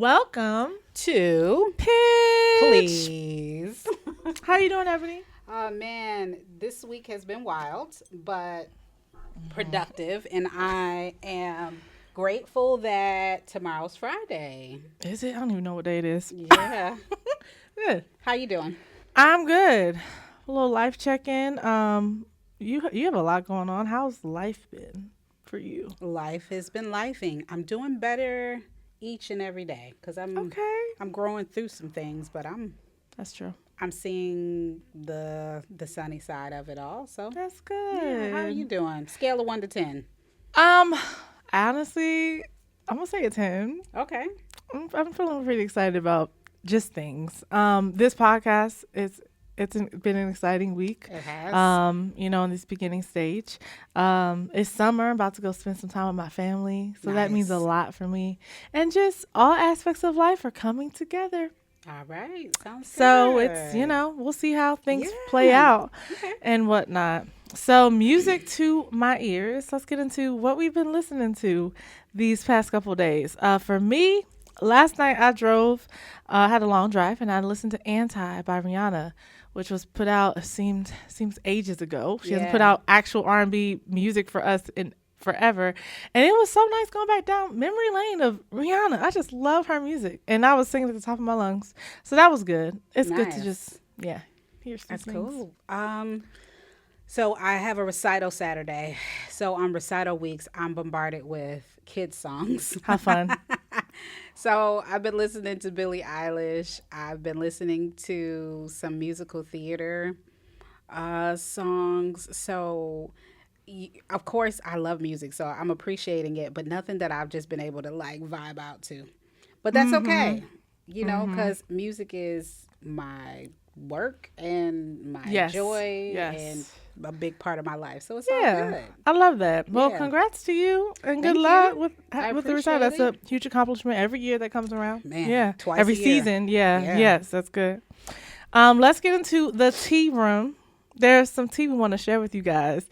Welcome to Pitch. Please. How you doing, Ebony? Man, this week has been wild, but productive, and I am grateful that tomorrow's Friday. Is it? I don't even know what day it is. Yeah. Good. How you doing? I'm good. A little life check-in. You have a lot going on. How's life been for you? Life has been lifing. I'm doing better each and every day because Okay. I'm growing through some things, but That's true. I'm seeing the sunny side of it all. So That's good. yeah, how are you doing? Scale of 1 to 10. Honestly, I'm gonna say a 10. Okay. I'm feeling pretty excited about just things. This podcast been an exciting week. It has. In this beginning stage. It's summer. I'm about to go spend some time with my family. So that means a Nice. lot for me. And just all aspects of life are coming together. All right. Sounds So good. it's, we'll see how things Yeah. play out Okay. and whatnot. So music to my ears. Let's get into what we've been listening to these past couple days. For me, last night I drove, had a long drive, and I listened to Anti by Rihanna, which was put out seems ages ago. She hasn't put Yeah. out actual R&B music for us in forever, and it was so nice going back down memory lane of Rihanna. I just love her music, and I was singing at the top of my lungs, so that was good. It's good to Nice. just hear some That's things. cool. So I have a recital Saturday. So on recital weeks, I'm bombarded with kids songs. Have fun. So I've been listening to Billie Eilish. I've been listening to some musical theater songs. So of course I love music, so I'm appreciating it, but nothing that I've just been able to like vibe out to. But that's okay, because music is my work and my Yes. joy Yes. and a big part of my life. So it's all Yeah, good. I love that. Well, Yeah. congrats to you and good Thank luck you. with I the recital. That's a appreciate huge accomplishment every year that comes around. Man, Yeah, twice every a year. season. Yeah, Yeah. yes, that's good. Let's get into the tea room. There's some tea we want to share with you guys.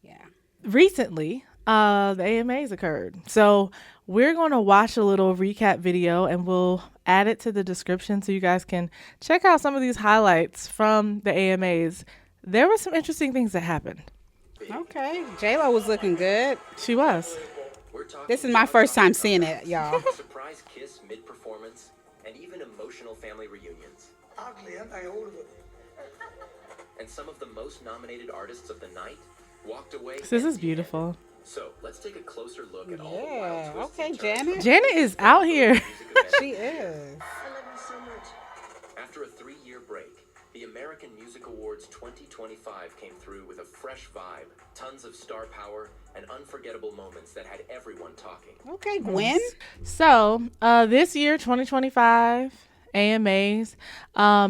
Yeah. Recently, the AMAs occurred, so we're going to watch a little recap video and we'll add it to the description so you guys can check out some of these highlights from the AMAs. There were some interesting things that happened. Okay. J-Lo was looking good. She was. This is my first time seeing it, y'all. Surprise kiss mid-performance, and even emotional family reunions. Ugly, aren't they, all of them? And some of the most nominated artists of the night walked away. This is empty-handed. beautiful. So let's take a closer look at all the Yeah. wild twists Okay, and turns Janet. Janet is out here. music event. She is. I love you so much. After a 3-year break, the American Music Awards 2025 came through with a fresh vibe, tons of star power, and unforgettable moments that had everyone talking. Okay, Gwen. So, this year, 2025 AMAs,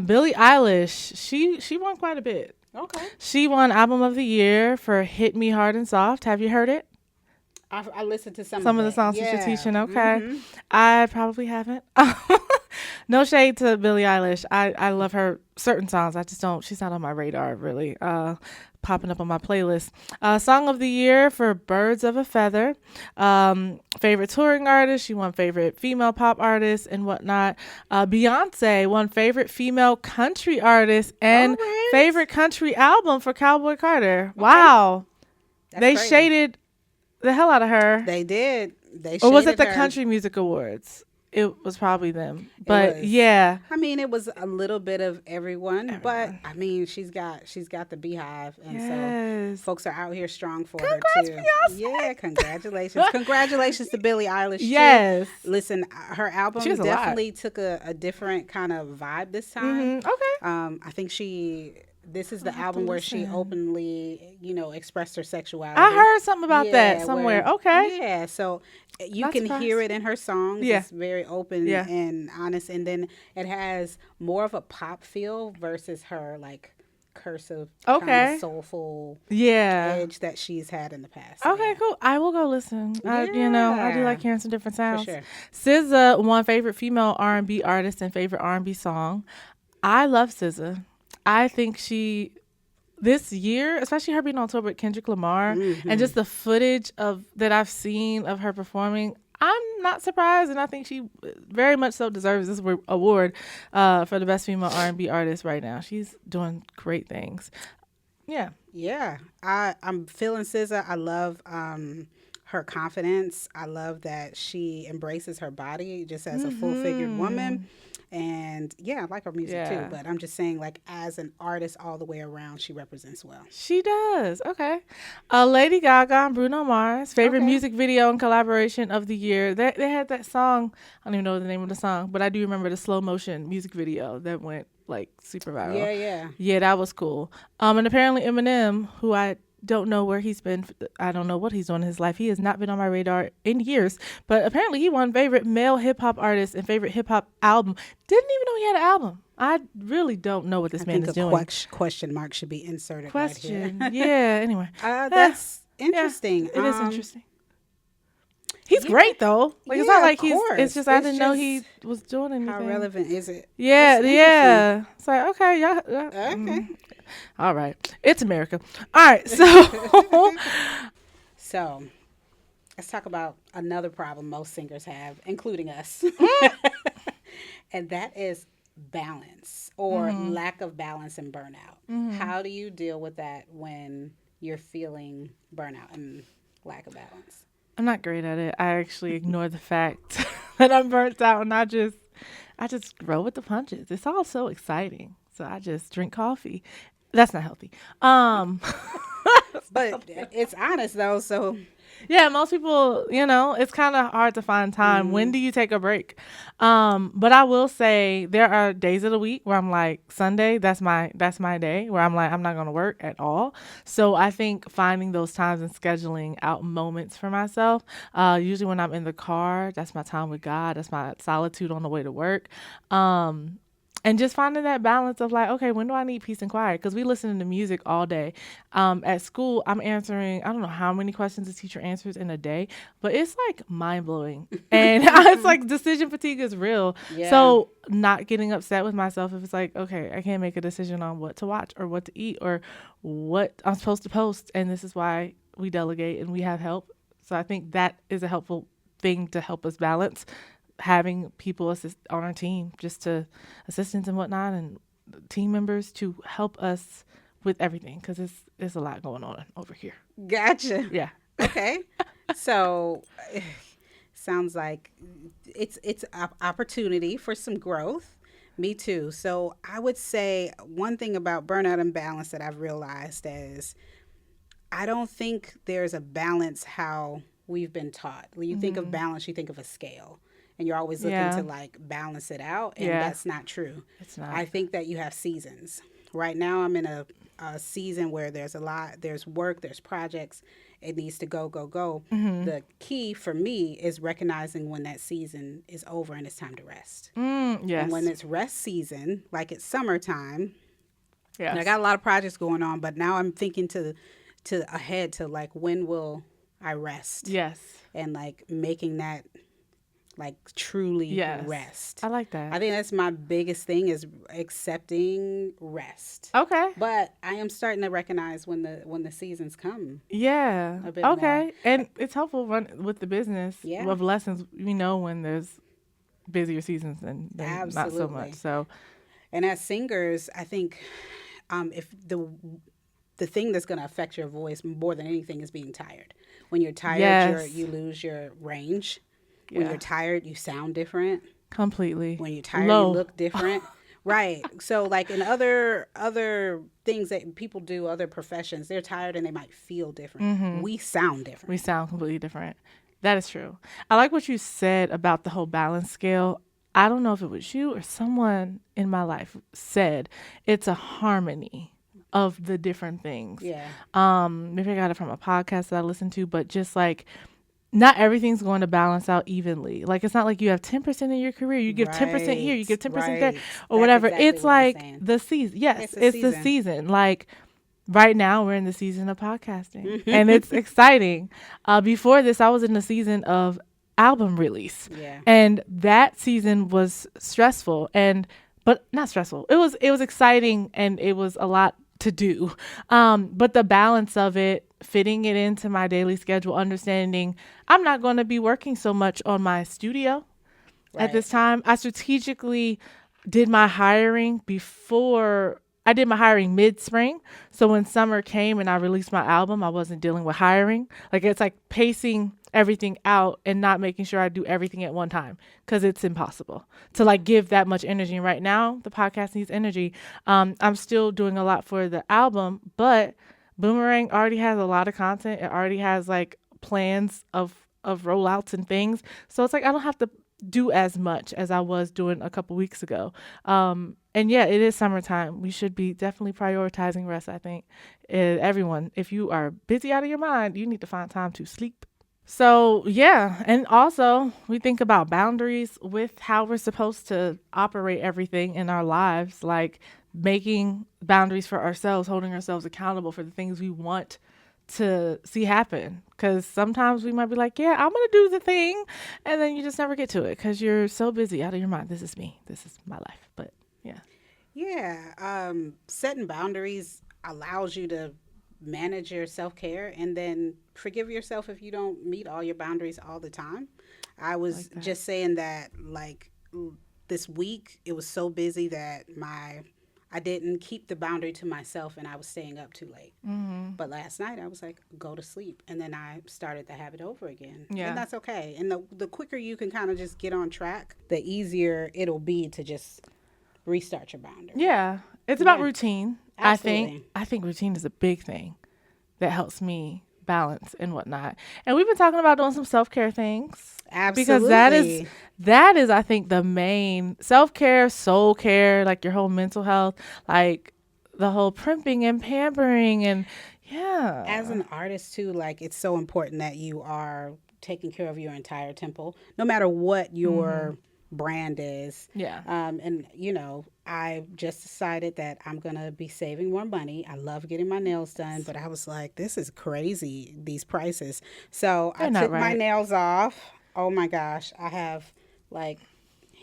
Billie Eilish, she won quite a bit. Okay. She won Album of the Year for Hit Me Hard and Soft. Have you heard it? I listened to some Some of it. the songs that Yeah. you're teaching. Okay. Mhm. I probably haven't. No shade to Billie Eilish. I love her certain songs. I just don't, she's not on my radar really. Popping up on my playlist. Song of the Year for Birds of a Feather. Favorite touring artist. She won favorite female pop artist and whatnot. Beyonce won favorite female country artist and All right. favorite country album for Cowboy Carter. Wow. That's They crazy. shaded the hell out of her. They did. They Or was it shaded the her. Country Music Awards? It was probably them. But was. yeah. I mean, it was a little bit of everyone, but I mean, she's got the Beehive, and Yes. so folks are out here strong for Congrats, her too. Beyonce. Yeah, congratulations, congratulations to Billie Eilish. Yes. too. Listen, her album She has a lot. definitely took a different kind of vibe this time. Okay. I think this is the album where she listen. openly, expressed her sexuality. I heard something about that Yeah, somewhere. where- Okay. Yeah, so you Not can surprised. hear it in her songs. Yeah. It's very open Yeah. and honest. And then it has more of a pop feel versus her like cursive, Okay. kind of soulful Yeah. edge that she's had in the past. Okay, cool. I will go listen. I do Yeah. like hearing some different sounds. sure. SZA won favorite female R&B artist and favorite R&B song. I love SZA. I think this year, especially her being on tour with Kendrick Lamar, and just the footage that I've seen of her performing, I'm not surprised, and I think she very much so deserves this award for the best female R&B artist right now. She's doing great things. Yeah. Yeah, I'm feeling SZA. I love her confidence. I love that she embraces her body just as a full figured woman. And yeah, I like her music too. Yeah. But I'm just saying, like, as an artist all the way around, she represents well. She does. Okay. Lady Gaga and Bruno Mars, favorite Okay. music video and collaboration of the year. They had that song. I don't even know the name of the song, but I do remember the slow motion music video that went like super viral. Yeah, yeah. Yeah, that was cool. And apparently Eminem, who I don't know where he's been. I don't know what he's doing in his life. He has not been on my radar in years. But apparently he won favorite male hip hop artist and favorite hip hop album. Didn't even know he had an album. I really don't know what this man is doing. Question mark should be inserted Question. right here. Yeah. Anyway, That's interesting. it is interesting. He's great though. Like it's not yeah, like of he's. course. It's just I It's didn't know just he was doing anything. How relevant is it? Yeah, It's yeah. It's like okay, yeah. Okay. All right, it's America. All right, so So let's talk about another problem most singers have, including us. And that is balance or lack of balance and burnout. How do you deal with that when you're feeling burnout and lack of balance? I'm not great at it. I actually ignore the fact that I'm burnt out, and I just roll with the punches. It's all so exciting, so I just drink coffee. That's not healthy. But it's honest though, so Yeah, most people, it's kind of hard to find time. When do you take a break? But I will say there are days of the week where I'm like, Sunday, that's my day where I'm like, I'm not going to work at all. So I think finding those times and scheduling out moments for myself, usually when I'm in the car, that's my time with God. That's my solitude on the way to work. And just finding that balance of like, okay, when do I need peace and quiet? Because we listen to music all day. At school, I'm answering, I don't know how many questions a teacher answers in a day, but it's like mind blowing. And it's like decision fatigue is real. Yeah. So not getting upset with myself if it's like, okay, I can't make a decision on what to watch or what to eat or what I'm supposed to post. And this is why we delegate and we have help. So I think that is a helpful thing to help us balance. Having people assist on our team, just to assistants and whatnot, and team members to help us with everything, because it's a lot going on over here. gotcha. Yeah. Okay. So sounds like it's an opportunity for some growth. Me too. So I would say one thing about burnout and balance that I've realized is I don't think there's a balance how we've been taught. When you think of balance, you think of a scale. And you're always looking to like balance it out. And that's not true. It's not. I think that you have seasons. Right now I'm in a season where there's work, there's projects. It needs to go. The key for me is recognizing when that season is over and it's time to rest. Yes. And when it's rest season, like it's summertime, Yes. and I got a lot of projects going on, but now I'm thinking to ahead to like, when will I rest? Yes. And like making that like truly Yes. rest. I like that. I think that's my biggest thing is accepting rest. Okay. But I am starting to recognize when the seasons come. Yeah. A bit Okay. more. And it's helpful with the business Yeah. of lessons. We know when there's busier seasons and not so Absolutely. much. So And as singers, I think if the thing that's going to affect your voice more than anything is being tired. When you're tired, Yes. you lose your range. When Yeah. you're tired, you sound different. completely. When you're tired, Low. you look different. Right. So like in other things that people do, other professions, they're tired and they might feel different. We sound different. We sound completely different. That is true. I like what you said about the whole balance scale. I don't know if it was you or someone in my life said it's a harmony of the different things. Yeah. Maybe I got it from a podcast that I listened to, but just like not everything's going to balance out evenly. Like it's not like you have 10% in your career, you give 10% here, you give 10% there, Right. or That's whatever. exactly It's what I'm like saying. the season. Yes, It's a it's the season. season. Like right now, we're in the season of podcasting, and it's exciting. Before this, I was in the season of album release, Yeah. and that season was stressful, but not stressful. It was exciting, and it was a lot to do. But the balance of it fitting it into my daily schedule, understanding I'm not going to be working so much on my studio at this time. I strategically did my hiring before I did my hiring mid spring. So when summer came and I released my album, I wasn't dealing with hiring. Like it's like pacing everything out and not making sure I do everything at one time because it's impossible to like give that much energy. And right now, the podcast needs energy. I'm still doing a lot for the album, but Boomerang already has a lot of content. It already has like plans of rollouts and things. So it's like I don't have to do as much as I was doing a couple weeks ago. And yeah, it is summertime. We should be definitely prioritizing rest, I think. Everyone, if you are busy out of your mind, you need to find time to sleep. So yeah, and also we think about boundaries with how we're supposed to operate everything in our lives, like making boundaries for ourselves, holding ourselves accountable for the things we want to see happen. Because sometimes we might be like, yeah, I'm going to do the thing. And then you just never get to it because you're so busy out of your mind. This is me. This is my life. But yeah. Yeah. Setting boundaries allows you to manage your self-care and then forgive yourself if you don't meet all your boundaries all the time. I was Like just saying that like this week it was so busy that I didn't keep the boundary to myself and I was staying up too late. Mm-hmm. But last night I was like, go to sleep. And then I started the habit over again. Yeah. And that's okay. And the quicker you can kind of just get on track, the easier it'll be to just restart your boundary. Yeah. It's about Yeah. routine. Absolutely. I think routine is a big thing that helps me balance and whatnot. And we've been talking about doing some self-care things. Absolutely. Because that is I think the main self-care, soul care, like your whole mental health, like the whole primping and pampering and yeah. As an artist too, like it's so important that you are taking care of your entire temple, no matter what your brand is. Yeah. And you know, I just decided that I'm gonna be saving more money. I love getting my nails done, but I was like, this is crazy, these prices. So I They're took not my right. nails off. Oh my gosh, I have like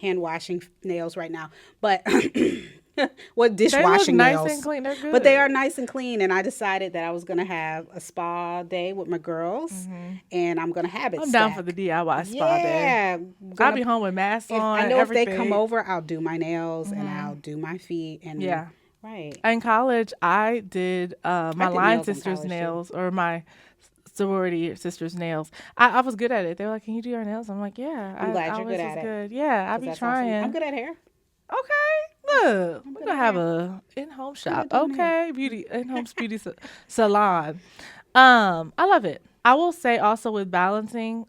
hand washing nails right now, but what They look dishwashing nice nails? and clean. They're good. But they are nice and clean, and I decided that I was gonna have a spa day with my girls, and I'm gonna have it. I'm down stacked. for the DIY spa day. Yeah, I'll be home with masks on. I know everything. if they come over, I'll do my nails and I'll do my feet and Yeah. right. In college, I did my did line nails in sister's college, too. nails or my sorority sister's nails. I was good at it. They were like, "Can you do your nails?" I'm like, "Yeah." I'm glad I you're always good was at it. good. Yeah, I 'Cause be that's trying. awesome. I'm good at hair. Okay, look, we're good gonna at have hair. a in-home shop. doing Okay, beauty in-home beauty salon. I love it. I will say also with balancing,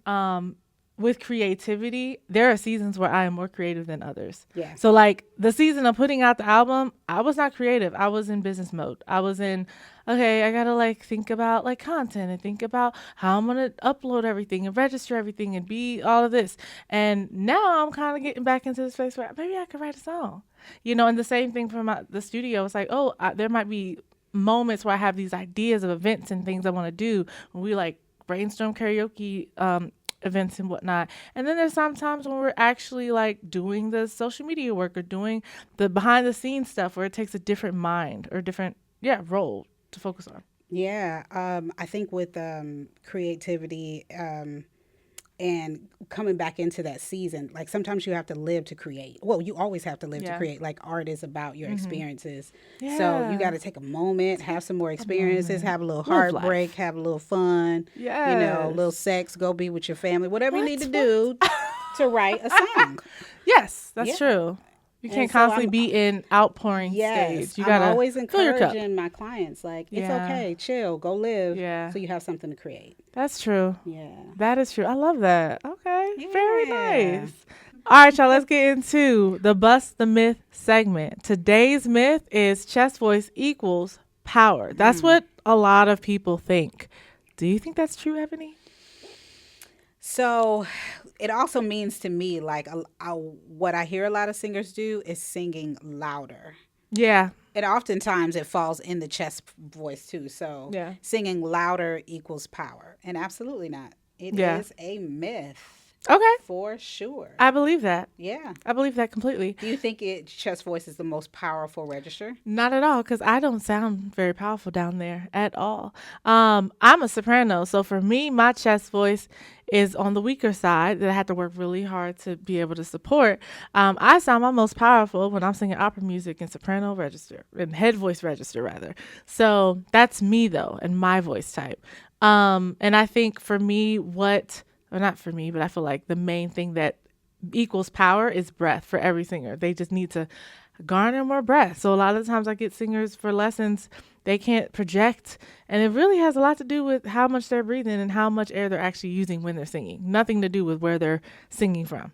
with creativity, there are seasons where I am more creative than others. Yeah. So like the season of putting out the album, I was not creative. I was in business mode. I was in, okay, I gotta like think about like content and think about how I'm gonna upload everything and register everything and be all of this. And now I'm kind of getting back into the space where maybe I could write a song, and the same thing for the studio. It's like, oh, there might be moments where I have these ideas of events and things I want to do. When we like brainstorm karaoke events and whatnot. And then there's sometimes when we're actually like doing the social media work or doing the behind the scenes stuff where it takes a different mind or different role to focus on. Yeah. I think with creativity and coming back into that season, like sometimes you have to live to create. Well, you always have to live to Yeah. create. Like art is about your experiences. So Yeah. you got to take a moment, have some more experiences, have a little Live life. heartbreak, have a little fun, a Yes. little sex, go be with your family, whatever you need to do to write a song. Yes, that's Yeah. true. You can't And so constantly I'm- be in outpouring Yes, stage. You I'm gotta always fill your cup. encouraging my clients, like, it's Yeah. okay, chill, go live, Yeah. so you have something to create. That's true. Yeah. That is true. I love that. Okay. Very Yeah. nice. All right, y'all, let's get into the Bust the Myth segment. Today's myth is chest voice equals power. That's what a lot of people think. Do you think that's true, Ebony? So it also means to me, like, what I hear a lot of singers do is singing louder. Yeah. And oftentimes it falls in the chest voice too. So Yeah. singing louder equals power. And absolutely not. It Yeah. is a myth. Okay. for sure. I believe that. Yeah. I believe that completely. Do you think chest voice is the most powerful register? Not at all, because I don't sound very powerful down there at all. I'm a soprano, so for me, my chest voice is on the weaker side that I had to work really hard to be able to support. I sound my most powerful when I'm singing opera music in soprano register, in head voice register rather. So that's me though, and my voice type. And I think for me, or not for me, but I feel like the main thing that equals power is breath for every singer. They just need to garner more breath. So a lot of the times I get singers for lessons, they can't project. And it really has a lot to do with how much they're breathing and how much air they're actually using when they're singing. Nothing to do with where they're singing from.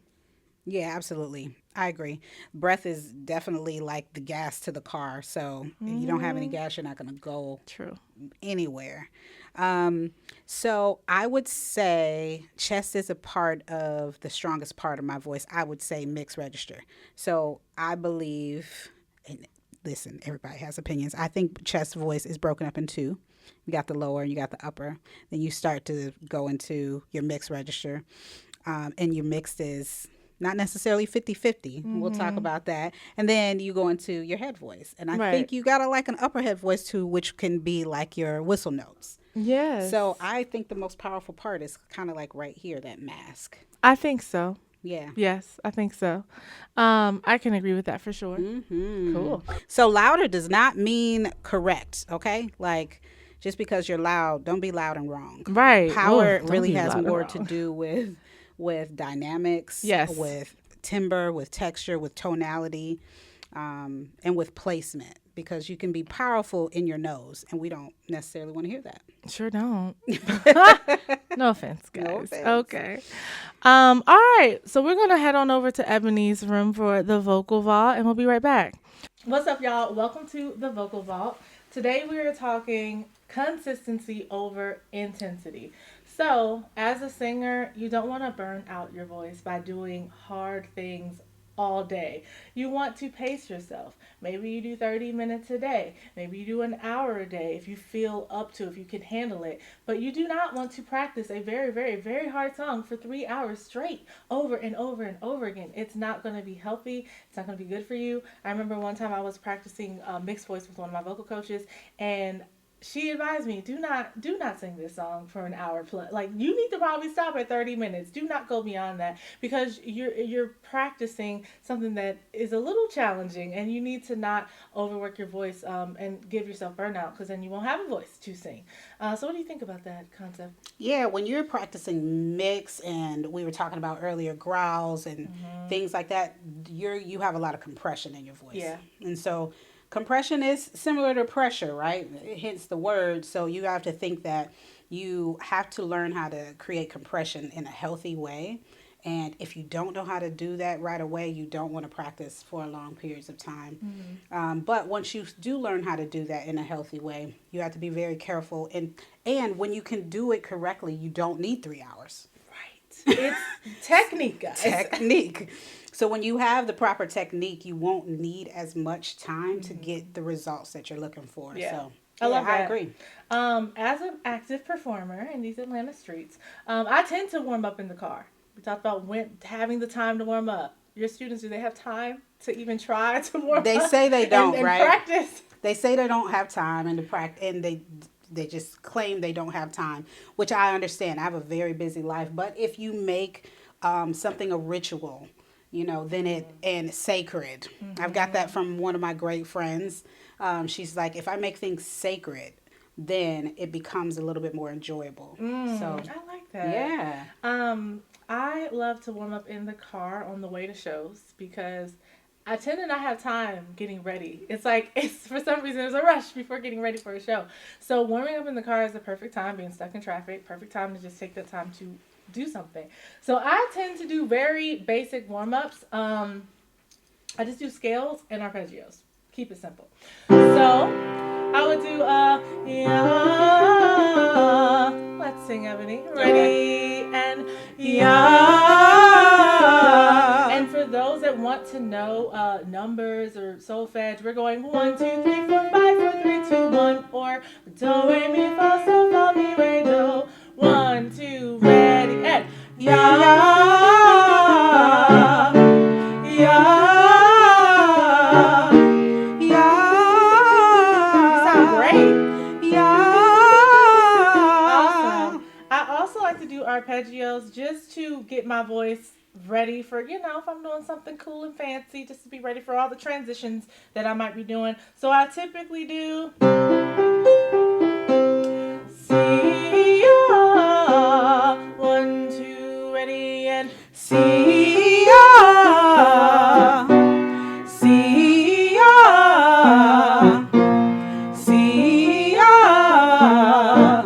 Yeah, absolutely. I agree. Breath is definitely like the gas to the car. So if you don't have any gas, you're not going to go True. anywhere. So I would say chest is a part of the strongest part of my voice. I would say mixed register. So I believe, and listen, everybody has opinions. I think chest voice is broken up in two. You got the lower and you got the upper. Then you start to go into your mixed register. And your mixed is not necessarily 50-50. We'll talk about that. And then you go into your head voice. And I think you got to like an upper head voice too, which can be like your whistle notes. Yes. So I think the most powerful part is kind of like right here, that mask. I think so. Yeah. Yes, I think so. I can agree with that for sure. Cool. So louder does not mean correct, okay? Like just because you're loud, don't be loud and wrong. Right. Power Don't really be has loud and more to wrong. do with dynamics, Yes. with timbre, with texture, with tonality, and with placement. Because you can be powerful in your nose, and we don't necessarily want to hear that. Sure don't. No offense, guys. No offense. Okay. All right. So we're gonna head on over to Ebony's room for the vocal vault, and we'll be right back. What's up, y'all? Welcome to the vocal vault. Today we are talking consistency over intensity. So, as a singer, you don't want to burn out your voice by doing hard things all day. You want to pace yourself. Maybe you do 30 minutes a day. Maybe you do an hour a day if you feel up to, if you can handle it. But you do not want to practice a very, very, very hard song for 3 hours straight over and over and over again. It's not going to be healthy. It's not going to be good for you. I remember one time I was practicing mixed voice with one of my vocal coaches, and she advised me, do not sing this song for an hour plus. Like, you need to probably stop at 30 minutes. Do not go beyond that, because you're practicing something that is a little challenging, and you need to not overwork your voice and give yourself burnout, because then you won't have a voice to sing. So what do you think about that concept? Yeah, when you're practicing mix, and we were talking about earlier growls and things like that, you have a lot of compression in your voice. Yeah. And so compression is similar to pressure, right? Hence the word. So you have to think that you have to learn how to create compression in a healthy way. And if you don't know how to do that right away, you don't want to practice for long periods of time. But once you do learn how to do that in a healthy way, you have to be very careful. And when you can do it correctly, you don't need 3 hours. Right. It's technique, guys. Technique. So when you have the proper technique, you won't need as much time to get the results that you're looking for. Yeah. So I love that. I agree. As an active performer in these Atlanta streets, I tend to warm up in the car. We talked about having the time to warm up. Your students, do they have time to even try to warm up? They say they don't, and right? Practice. They say they don't have time and to practice, and they just claim they don't have time, which I understand. I have a very busy life, but if you make something a ritual, then and sacred. I've got that from one of my great friends. She's like, if I make things sacred, then it becomes a little bit more enjoyable. So I like that. yeah. I love to warm up in the car on the way to shows, because I tend to not have time getting ready. It's for some reason there's a rush before getting ready for a show. So warming up in the car is the perfect time, being stuck in traffic, perfect time to just take that time to do something. So I tend to do very basic warm-ups. I just do scales and arpeggios. Keep it simple. So I would do yeah. Let's sing, Ebony. Ready? And yeah. And for those that want to know numbers or solfege, we're going 1, 2, 3, 4, 5, 4, 3, 2, 1, or do, re, mi, fa, sol, fa, mi, re, do. 1, 2, ready, and yeah. arpeggios just to get my voice ready for, if I'm doing something cool and fancy, just to be ready for all the transitions that I might be doing. So I typically do see ya, 1, 2, ready, and see ya, see ya, see ya,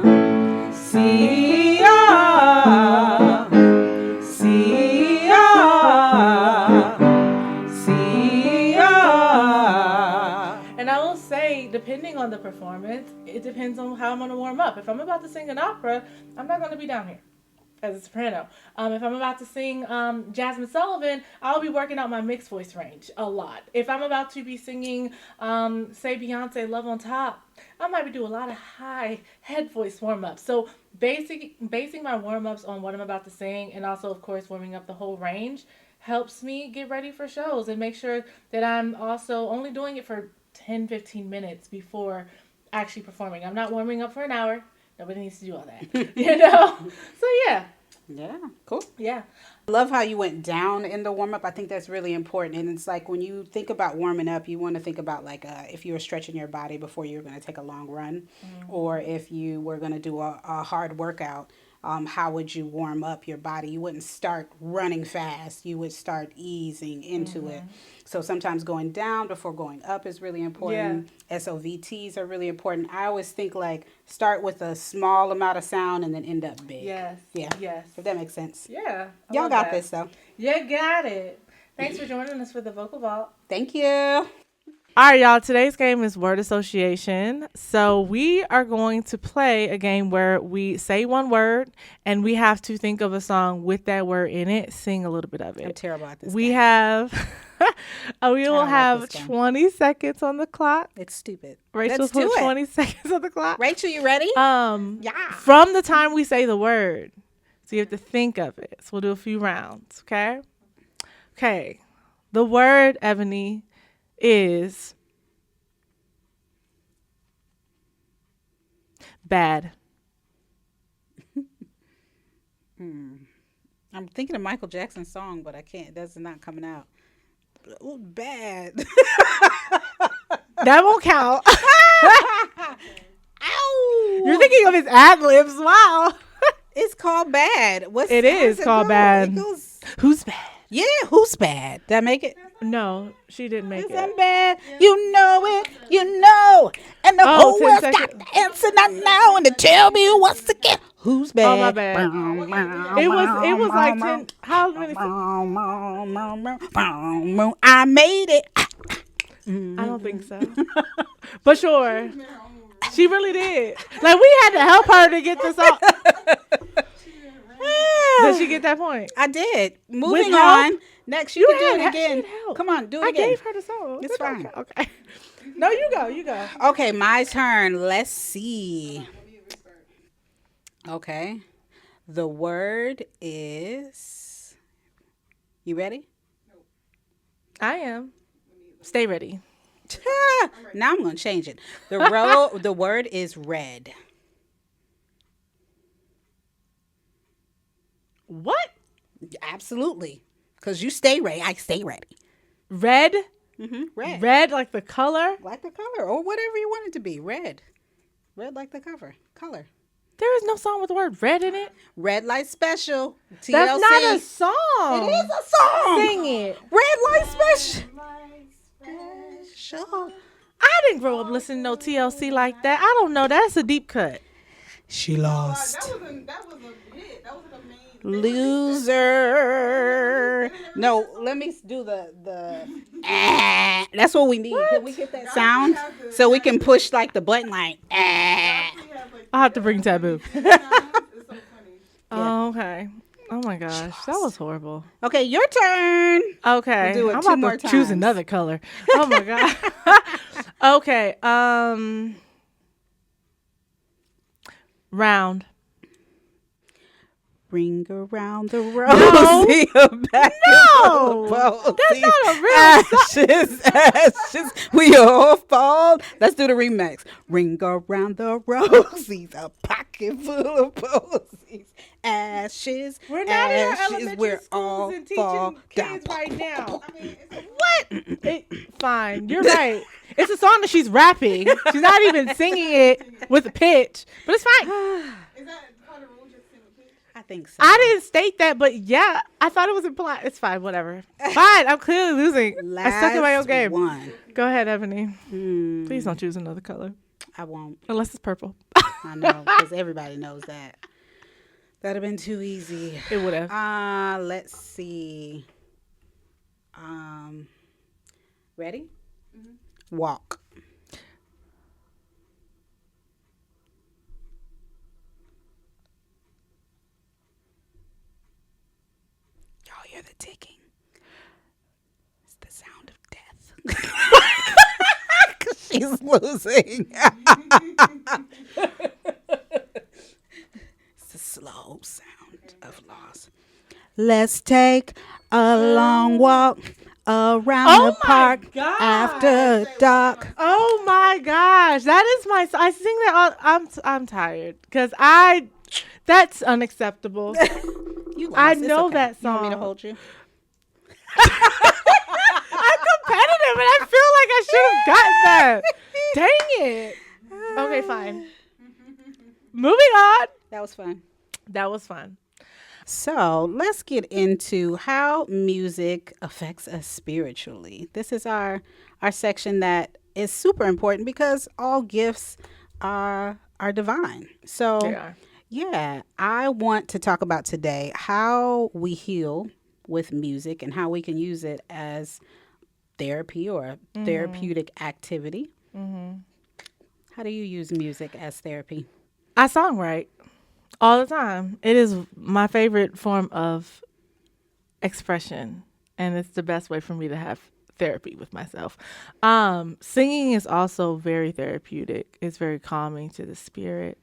see ya, see ya, see ya. And I will say, depending on the performance, it depends on how I'm going to warm up. If I'm about to sing an opera, I'm not going to be down here as a soprano. If I'm about to sing Jasmine Sullivan, I'll be working out my mixed voice range a lot. If I'm about to be singing, say, Beyonce, Love on Top, I might be doing a lot of high head voice warm-ups. So basing my warm-ups on what I'm about to sing, and also, of course, warming up the whole range, helps me get ready for shows and make sure that I'm also only doing it for 10, 15 minutes before actually performing. I'm not warming up for an hour. Nobody needs to do all that, So, yeah. Yeah, cool. Yeah. I love how you went down in the warm up. I think that's really important. And it's like when you think about warming up, you want to think about like if you were stretching your body before you were going to take a long run, or if you were going to do a hard workout. How would you warm up your body? You wouldn't start running fast. You would start easing into it. So sometimes going down before going up is really important. Yeah. SOVTs are really important. I always think like start with a small amount of sound and then end up big. Yes. Yeah. Yes. If that makes sense. Yeah. Y'all got this though. You got it. Thanks for joining us for the Vocal Vault. Thank you. All right, y'all. Today's game is word association. So we are going to play a game where we say one word and we have to think of a song with that word in it, sing a little bit of it. I'm terrible at this. We game. have, we will like have this game. 20 seconds on the clock. It's stupid. Rachel's put 20 seconds on the clock. Rachel, you ready? Yeah. From the time we say the word. So you have to think of it. So we'll do a few rounds, okay? Okay. The word, Ebony, is bad. I'm thinking of Michael Jackson's song, but I can't. That's not coming out. Ooh, bad. That won't count. Ow! You're thinking of his ad libs. Wow. It's called Bad. It is called Bad. Who's bad? Yeah, who's bad? Did I make it? No, she didn't make it. I'm bad. You know it. You know. And the whole world's got the answer not now and to tell me once again who's bad. Oh, my bad. It was like 10. How many? I made it. I don't think so. But sure. She really did. Like, we had to help her to get this off. Did she get that point? I did. Moving With on. help? Next, you can do it again. Come on, do it again. I gave her the song. It's fine. Okay. No, you go. You go. Okay, my turn. Let's see. Okay. The word is... You ready? I am. Stay ready. Now I'm going to change it. The word is red. What? Absolutely. Because you stay ready. I stay ready. Red? Mm-hmm. Red. Red like the color? Like the color. Or whatever you want it to be. Red. Red like the color. There is no song with the word red in it. Red Light Special. TLC. That's not a song. It is a song. Sing it. Red Light Special. Special. I didn't grow up listening to no TLC like that. I don't know. That's a deep cut. She lost. That was a hit. That was a main. Loser. No, let me do the that's what we need. What? Can we get that sound so we can push like the button like I'll have to bring Taboo. It's so funny. Oh, okay. Oh my gosh. That was horrible. Okay, your turn. Okay. We'll do it I'm two about more to choose times. another color. Oh my god. Okay. Round. Ring around the rosy, back No, that's not a real ashes, ashes, we all fall. Let's do the remix. Ring around the rosies, a pocket full of posies. Ashes, We're not in our ashes, elementary we're schools all and fall teaching down. kids right now. I mean, it's What? Fine, you're right. It's a song that she's rapping. She's not even singing it with a pitch, but it's fine. is that part of the rule? Just sing the pitch? I think so. I didn't state that, but yeah, I thought it was implied. It's fine, whatever. Fine, I'm clearly losing. I stuck in my own Last game. one. Go ahead, Ebony. Hmm, Please don't choose another color I won't. unless it's purple. I know, because everybody knows that. That'd have been too easy. It would have. Let's see. Ready? Walk. Y'all hear the ticking? It's the sound of death. 'Cause she's losing. It's the slow sound of loss. Let's take a long walk around Oh the my park God. after dark. Oh my gosh, that is my. I sing that. I'm tired because That's unacceptable. You lost. I It's know okay. that You want me to song. hold you? I'm competitive, and I feel like I should have gotten that. Dang it. Okay, fine. Moving on. That was fun. That was fun. So let's get into how music affects us spiritually. This is our section that is super important because all gifts are divine. So They are. yeah, I want to talk about today how we heal with music and how we can use it as therapy or a therapeutic activity. How do you use music as therapy? I songwrite all the time. It is my favorite form of expression, and it's the best way for me to have therapy with myself. Singing is also very therapeutic. It's very calming to the spirit.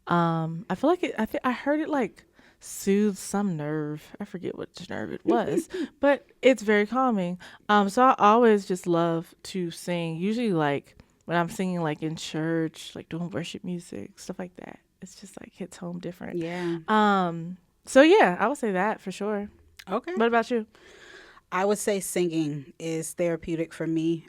I feel like I heard it like soothe some nerve. I forget which nerve it was, but it's very calming. So I always just love to sing. Usually, like when I'm singing, like in church, like doing worship music, stuff like that. It's just like hits home different. Yeah. So yeah, I would say that for sure. Okay. What about you? I would say singing is therapeutic for me.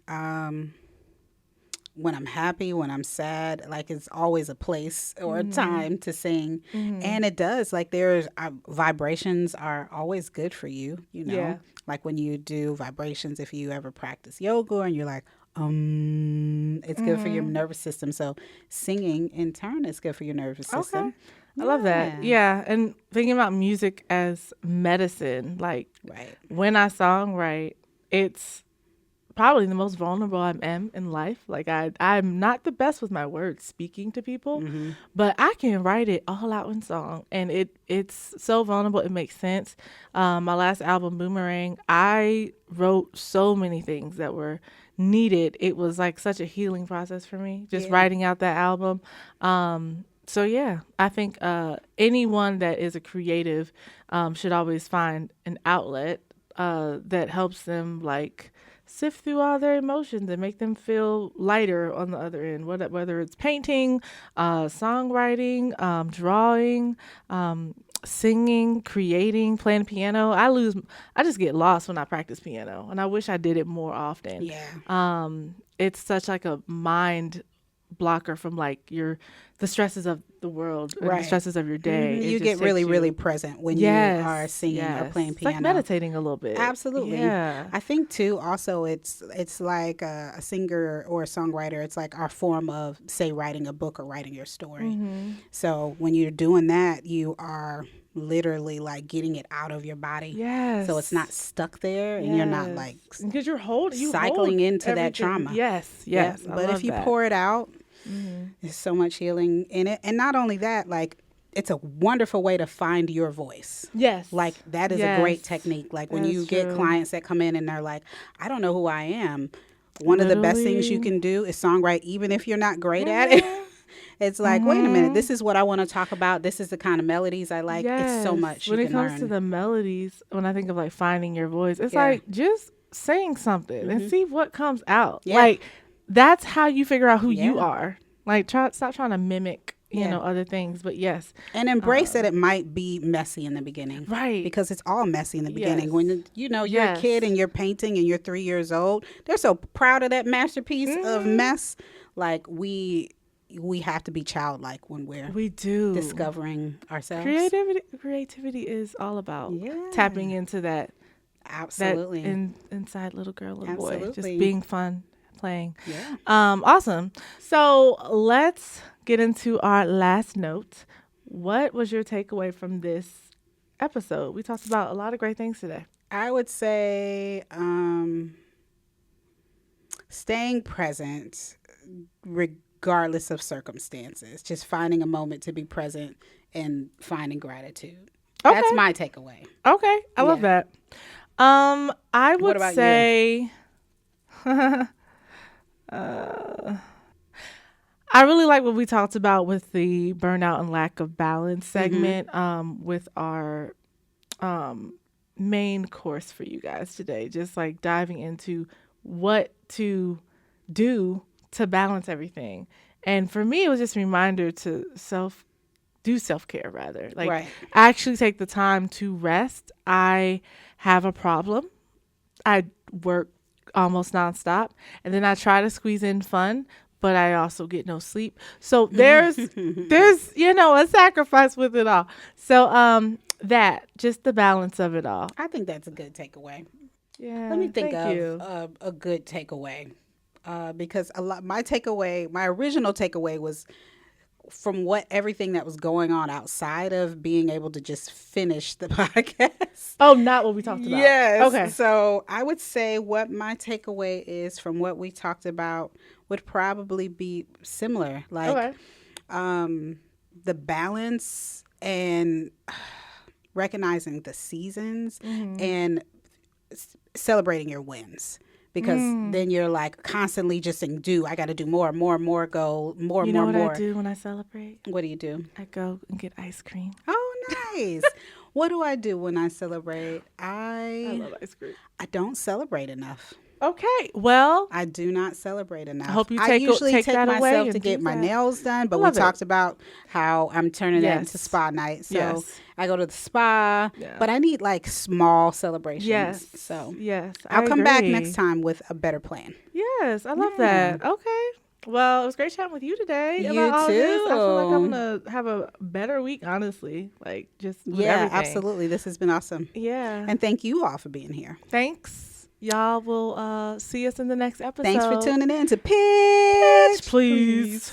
When I'm happy, when I'm sad, like it's always a place or a time to sing. And it does, like there's vibrations are always good for you, you know, Yeah. like when you do vibrations, if you ever practice yoga and you're like, it's good for your nervous system. So singing in turn is good for your nervous system. Okay. I love that. Yeah. And thinking about music as medicine, like Right. when I songwrite, it's probably the most vulnerable I am in life. Like I'm not the best with my words speaking to people, but I can write it all out in song, and it's so vulnerable. It makes sense. My last album, Boomerang, I wrote so many things that were needed. It was like such a healing process for me, just writing out that album. So yeah, I think anyone that is a creative should always find an outlet that helps them like sift through all their emotions and make them feel lighter on the other end. Whether it's painting, songwriting, drawing, singing, creating, playing piano. I just get lost when I practice piano, and I wish I did it more often. Yeah. It's such like a mind blocker from like the stresses of the world or the Right. stresses of your day. It You just get really, takes really present when you are singing or playing It's piano. like meditating a little bit. Absolutely. Yeah. I think too also it's like a singer or a songwriter, it's like our form of say writing a book or writing your story. So when you're doing that, you are literally like getting it out of your body. Yes. So it's not stuck there and you're not like because you're cycling into that everything. trauma. Yes. Yeah, I but love if you that. pour it out, there's so much healing in it. And not only that, like it's a wonderful way to find your voice. Yes. Like that is a Yes. great technique. Like when That you is get true. clients that come in and they're like, I don't know who I am. One of the best things you can do is songwrite, even if you're not great at it. It's like, wait a minute, this is what I want to talk about. This is the kind of melodies I like. It's so much When you it can comes learn. to the melodies, when I think of like finding your voice, it's Yeah. like just saying something and see what comes out. Yeah. Like that's how you figure out who you Yeah. are. Like stop trying to mimic, Yeah. other things. But yes, And embrace that it might be messy in the beginning. right. Because it's all messy in the beginning. Yes. When you're a kid and you're painting and you're 3 years old, they're so proud of that masterpiece of mess. Like we have to be childlike when we're we do discovering ourselves. Creativity is all about Yeah. tapping into that Absolutely. inside little girl, little boy, just Absolutely. being fun, playing. Yeah. Awesome. So let's get into our last note. What was your takeaway from this episode? We talked about a lot of great things today. I would say staying present regardless of circumstances. Just finding a moment to be present and finding gratitude. That's Okay. my takeaway. Okay, I love Yeah. that. I would about you? say, I really like what we talked about with the burnout and lack of balance segment. With our main course for you guys today, just like diving into what to do to balance everything. And for me, it was just a reminder to do self-care rather. Like Right. actually take the time to rest. I have a problem. I work almost nonstop and then I try to squeeze in fun, but I also get no sleep. So there's a sacrifice with it all. So that just the balance of it all. I think that's a good takeaway. Yeah. Let me think thank you. of a good takeaway. Because my original takeaway was from everything that was going on outside of being able to just finish the podcast. Oh, not what we talked about. Yes. Okay. So I would say what my takeaway is from what we talked about would probably be similar. Like the balance and recognizing the seasons and celebrating your wins. Because then you're like constantly just saying, I got to do more, more, more, go, more, You more, know what more. I do when I celebrate? What do you do? I go and get ice cream. Oh, nice. What do I do when I celebrate? I love ice cream. I don't celebrate enough. Okay. Well, I do not celebrate enough. I hope you I take usually that take away myself and to get do my that. nails done, but we Love it. talked about how I'm turning that into Yes. spa night. So Yes. I go to the spa, Yeah. but I need like small celebrations. yes. So yes. I'll come back agree. next time with a better plan. Yes. I love Yeah. that. Okay. Well, it was great chatting with you today. You about all this. I feel like I'm too. going to have a better week, honestly. Like, just with Yeah, everything. absolutely. This has been awesome. Yeah. And thank you all for being here. Thanks. Y'all will see us in the next episode. Thanks for tuning in to Pitch, Please.